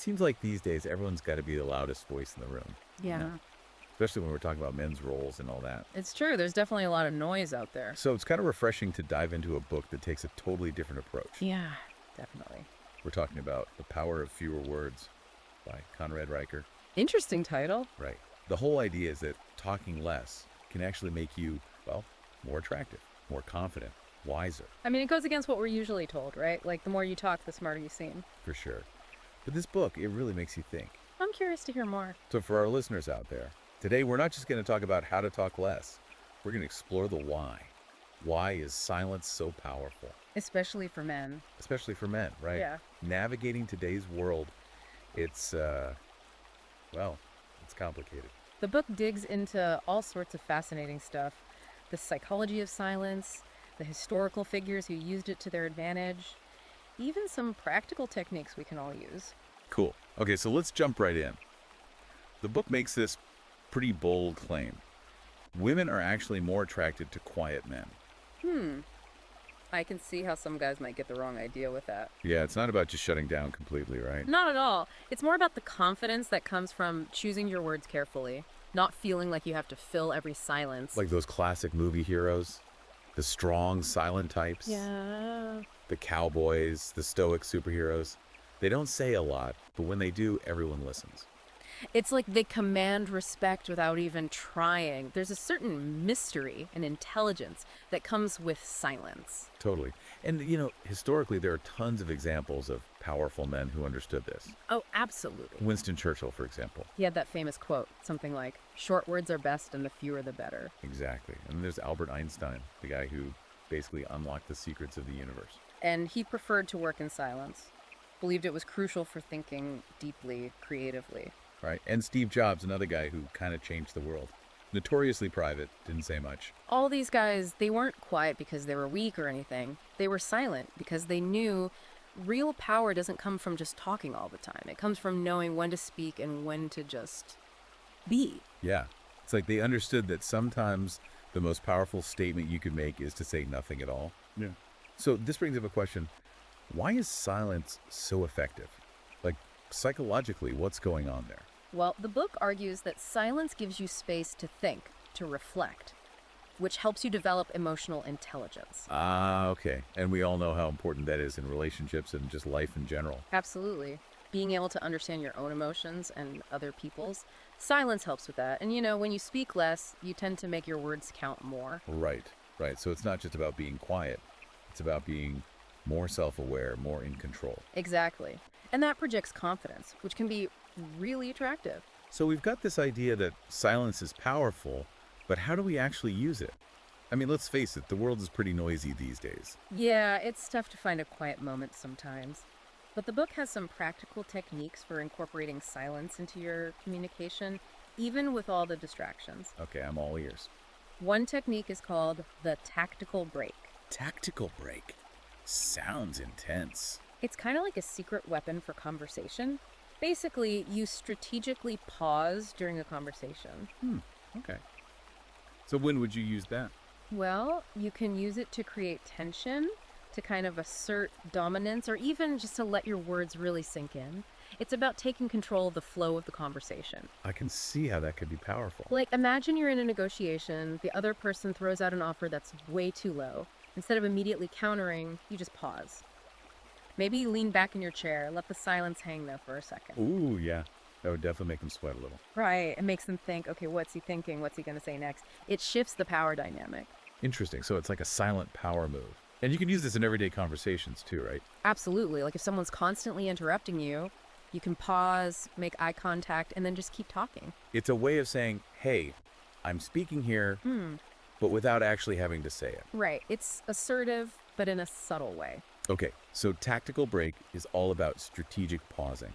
seems like these days everyone's got to be the loudest voice in the room. Yeah. Especially when we're talking about men's roles and all that. It's true. There's definitely a lot of noise out there. So it's kind of refreshing to dive into a book that takes a totally different approach. Yeah, definitely. We're talking about The Power of Fewer Words by Conrad Riker. Interesting title. Right. The whole idea is that talking less can actually make you, well, more attractive, more confident, wiser. I mean, it goes against what we're usually told, right? Like, the more you talk, the smarter you seem. For sure. But this book, it really makes you think. I'm curious to hear more. So for our listeners out there, today we're not just going to talk about how to talk less. We're going to explore the why. Why is silence so powerful? Especially for men. Especially for men, right? Yeah. Navigating today's world, it's complicated. The book digs into all sorts of fascinating stuff. The psychology of silence, the historical figures who used it to their advantage, even some practical techniques we can all use. Cool. Okay, so let's jump right in. The book makes this pretty bold claim. Women are actually more attracted to quiet men. I can see how some guys might get the wrong idea with that. Yeah, it's not about just shutting down completely, right? Not at all. It's more about the confidence that comes from choosing your words carefully, not feeling like you have to fill every silence. Like those classic movie heroes, the strong, silent types. Yeah. The cowboys, the stoic superheroes. They don't say a lot, but when they do, everyone listens. It's like they command respect without even trying. There's a certain mystery and intelligence that comes with silence. Totally. And, historically, there are tons of examples of powerful men who understood this. Oh, absolutely. Winston Churchill, for example. He had that famous quote, something like, "Short words are best and the fewer the better." Exactly. And there's Albert Einstein, the guy who basically unlocked the secrets of the universe. And he preferred to work in silence, believed it was crucial for thinking deeply, creatively. Right. And Steve Jobs, another guy who kind of changed the world. Notoriously private, didn't say much. All these guys, they weren't quiet because they were weak or anything. They were silent because they knew real power doesn't come from just talking all the time. It comes from knowing when to speak and when to just be. Yeah. It's like they understood that sometimes the most powerful statement you could make is to say nothing at all. Yeah. So this brings up a question. Why is silence so effective? Like, psychologically, what's going on there? Well, the book argues that silence gives you space to think, to reflect, which helps you develop emotional intelligence. Ah, okay. And we all know how important that is in relationships and just life in general. Absolutely. Being able to understand your own emotions and other people's. Silence helps with that. And when you speak less, you tend to make your words count more. Right. So it's not just about being quiet. It's about being more self-aware, more in control. Exactly. And that projects confidence, which can be really attractive. So we've got this idea that silence is powerful, but how do we actually use it? I mean, let's face it, the world is pretty noisy these days. Yeah, it's tough to find a quiet moment sometimes. But the book has some practical techniques for incorporating silence into your communication, even with all the distractions. Okay, I'm all ears. One technique is called the tactical break. Tactical break. Sounds intense. It's kind of like a secret weapon for conversation. Basically, you strategically pause during a conversation. Okay. So when would you use that? Well, you can use it to create tension, to kind of assert dominance, or even just to let your words really sink in. It's about taking control of the flow of the conversation. I can see how that could be powerful. Like, imagine you're in a negotiation, the other person throws out an offer that's way too low. Instead of immediately countering, you just pause. Maybe you lean back in your chair, let the silence hang there for a second. Ooh, yeah. That would definitely make them sweat a little. Right, it makes them think, okay, what's he thinking? What's he going to say next? It shifts the power dynamic. Interesting. So it's like a silent power move. And you can use this in everyday conversations too, right? Absolutely. Like if someone's constantly interrupting you, you can pause, make eye contact, and then just keep talking. It's a way of saying, hey, I'm speaking here, but without actually having to say it. Right. It's assertive, but in a subtle way. Okay, so tactical break is all about strategic pausing.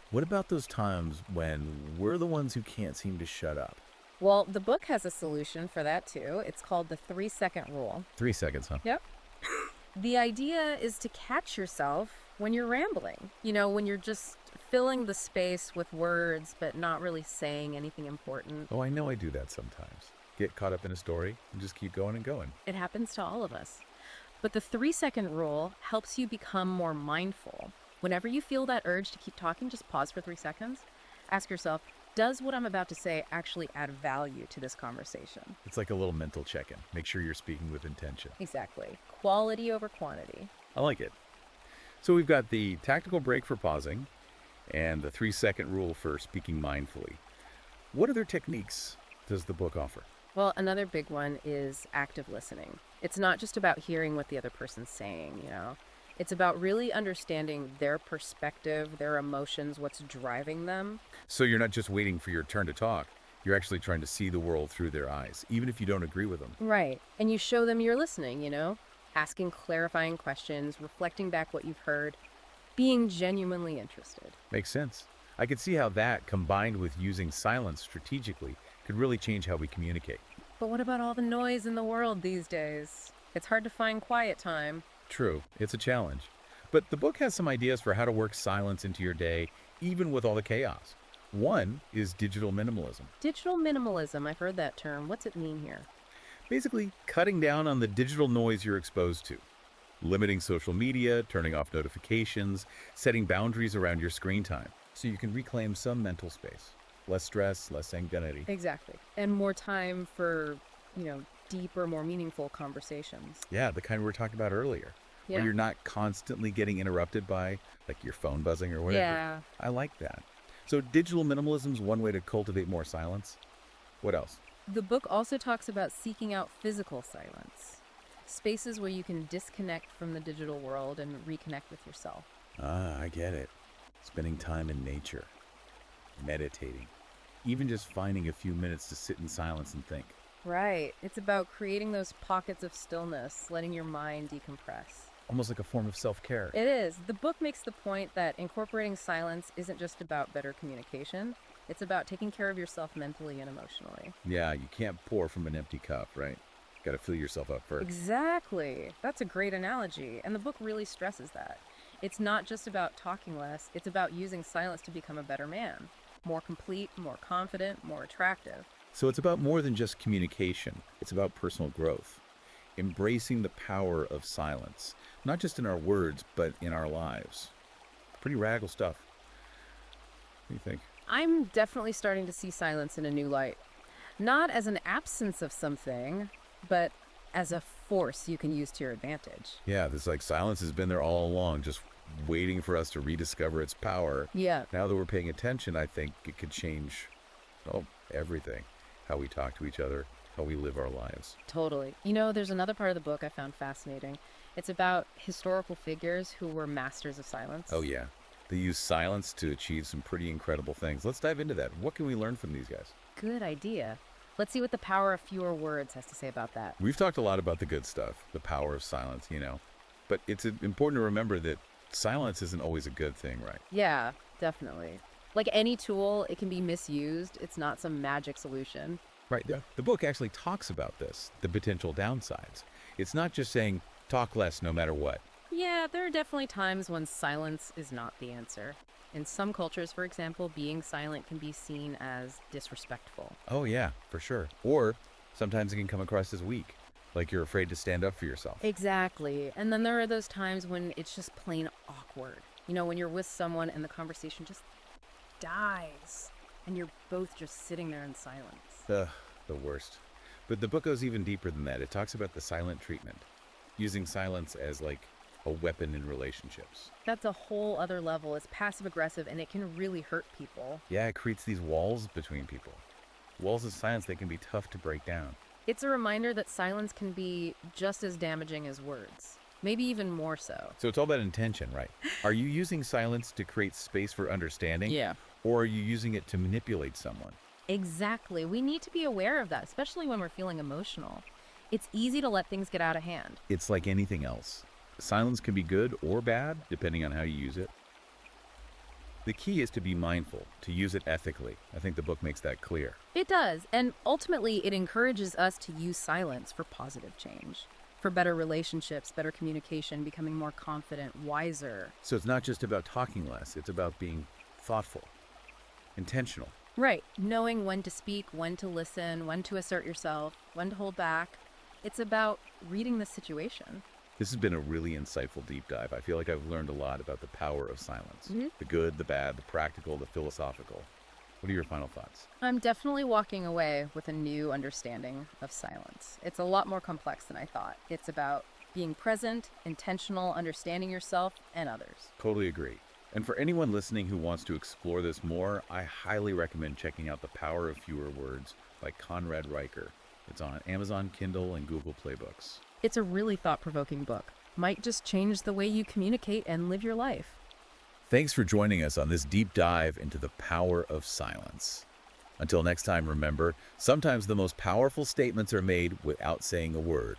What about those times when we're the ones who can't seem to shut up? Well, the book has a solution for that too. It's called the 3-second rule. 3 seconds, huh? Yep. The idea is to catch yourself when you're rambling. When you're just filling the space with words, but not really saying anything important. Oh, I know I do that sometimes. Get caught up in a story and just keep going and going. It happens to all of us. But the 3-second rule helps you become more mindful. Whenever you feel that urge to keep talking, just pause for 3 seconds. Ask yourself, does what I'm about to say actually add value to this conversation? It's like a little mental check-in. Make sure you're speaking with intention. Exactly. Quality over quantity. I like it. So we've got the tactical break for pausing and the 3-second rule for speaking mindfully. What other techniques does the book offer? Well, another big one is active listening. It's not just about hearing what the other person's saying, It's about really understanding their perspective, their emotions, what's driving them. So you're not just waiting for your turn to talk. You're actually trying to see the world through their eyes, even if you don't agree with them. Right. And you show them you're listening, Asking clarifying questions, reflecting back what you've heard, being genuinely interested. Makes sense. I could see how that, combined with using silence strategically, could really change how we communicate. But what about all the noise in the world these days? It's hard to find quiet time. True, it's a challenge. But the book has some ideas for how to work silence into your day, even with all the chaos. One is digital minimalism. Digital minimalism, I've heard that term. What's it mean here? Basically, cutting down on the digital noise you're exposed to. Limiting social media, turning off notifications, setting boundaries around your screen time, so you can reclaim some mental space. Less stress, less anxiety. Exactly. And more time for, deeper, more meaningful conversations. Yeah, the kind we were talking about earlier. Yeah. Where you're not constantly getting interrupted by, like, your phone buzzing or whatever. Yeah. I like that. So digital minimalism is one way to cultivate more silence. What else? The book also talks about seeking out physical silence. Spaces where you can disconnect from the digital world and reconnect with yourself. Ah, I get it. Spending time in nature. Meditating. Even just finding a few minutes to sit in silence and think. Right. It's about creating those pockets of stillness, letting your mind decompress. Almost like a form of self-care. It is. The book makes the point that incorporating silence isn't just about better communication. It's about taking care of yourself mentally and emotionally. Yeah, you can't pour from an empty cup, right? Got to fill yourself up first. Exactly. That's a great analogy. And the book really stresses that. It's not just about talking less. It's about using silence to become a better man. More complete, more confident, more attractive. So it's about more than just communication. It's about personal growth. Embracing the power of silence. Not just in our words, but in our lives. Pretty radical stuff. What do you think? I'm definitely starting to see silence in a new light. Not as an absence of something, but as a force you can use to your advantage. Yeah, this silence has been there all along, just waiting for us to rediscover its power. Yeah. Now that we're paying attention, I think it could change everything. How we talk to each other, how we live our lives. Totally. There's another part of the book I found fascinating. It's about historical figures who were masters of silence. Oh, yeah. They use silence to achieve some pretty incredible things. Let's dive into that. What can we learn from these guys? Good idea. Let's see what the power of fewer words has to say about that. We've talked a lot about the good stuff, the power of silence, But it's important to remember that silence isn't always a good thing, right? Yeah, definitely. Like any tool, it can be misused. It's not some magic solution. Right. The book actually talks about this, the potential downsides. It's not just saying, talk less no matter what. Yeah, there are definitely times when silence is not the answer. In some cultures, for example, being silent can be seen as disrespectful. Oh, yeah, for sure. Or sometimes it can come across as weak, like you're afraid to stand up for yourself. Exactly. And then there are those times when it's just plain awkward. When you're with someone and the conversation just dies and you're both just sitting there in silence. Ugh, the worst. But the book goes even deeper than that. It talks about the silent treatment, using silence as a weapon in relationships. That's a whole other level. It's passive aggressive and it can really hurt people. Yeah, it creates these walls between people. Walls of silence, they can be tough to break down. It's a reminder that silence can be just as damaging as words. Maybe even more so. So it's all about intention, right? Are you using silence to create space for understanding? Yeah. Or are you using it to manipulate someone? Exactly. We need to be aware of that, especially when we're feeling emotional. It's easy to let things get out of hand. It's like anything else. Silence can be good or bad, depending on how you use it. The key is to be mindful, to use it ethically. I think the book makes that clear. It does, and ultimately it encourages us to use silence for positive change, for better relationships, better communication, becoming more confident, wiser. So it's not just about talking less, it's about being thoughtful, intentional. Right, knowing when to speak, when to listen, when to assert yourself, when to hold back. It's about reading the situation. This has been a really insightful deep dive. I feel like I've learned a lot about the power of silence. The good, the bad, the practical, the philosophical. What are your final thoughts? I'm definitely walking away with a new understanding of silence. It's a lot more complex than I thought. It's about being present, intentional, understanding yourself and others. Totally agree. And for anyone listening who wants to explore this more, I highly recommend checking out The Power of Fewer Words by Conrad Riker. It's on Amazon Kindle and Google Play Books. It's a really thought-provoking book. Might just change the way you communicate and live your life. Thanks for joining us on this deep dive into the power of silence. Until next time, remember, sometimes the most powerful statements are made without saying a word.